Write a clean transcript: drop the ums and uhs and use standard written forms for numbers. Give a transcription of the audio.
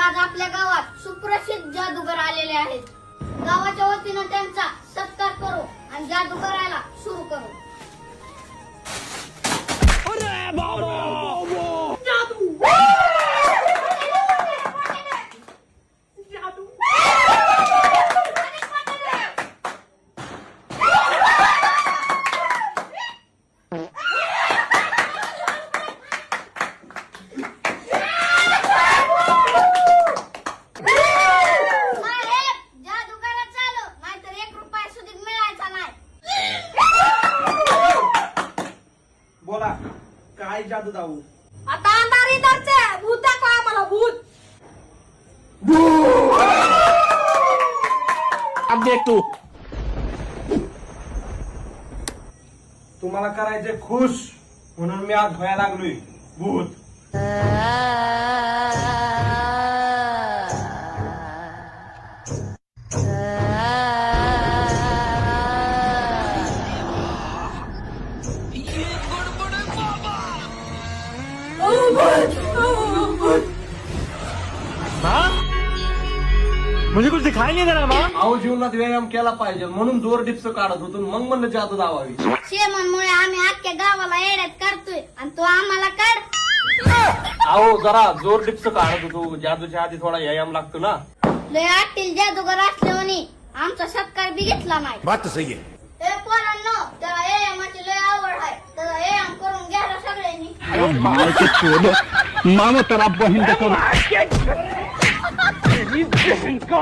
आज आपल्या गावात सुप्रसिद्ध जादूगार आलेले आहेत. गावाच्या वतीनं त्यांचा सत्कार करू आणि जादू करायला सुरू करू. बोला काय जादू दाऊ? आता अंधारी दरचे भूत दाखवा आम्हाला भूत. अब देख तू. तुम्हाला करायचे खुश म्हणून मी आज व्हायला लागलोय भूत. मुझे कुछ दिखाई नहीं दे रहा माँ. अहो जीवनात व्यायाम केला पाहिजे म्हणून जोर डिप्स काढत होतो मग म्हणलं जादू दावावी. शेमनमुळे आम्ही अख्ख्या गावाला येड्यात काढतोय आणि तो आम्हाला काढ. अहो जरा जोर डिप्स काढत होतो. जादूच्या आधी थोडा व्यायाम लागतो ना. लय आतील जादूगार असल्याने आमचा सत्कार बी घेतला नाही. बात तो सही है. ए पोरांनो, त्याला व्यायामाची लय आवड आहे. त्याला व्यायाम करून घ्या रे सगळ्यांनी. मामा तेरा बहन देखो. Go!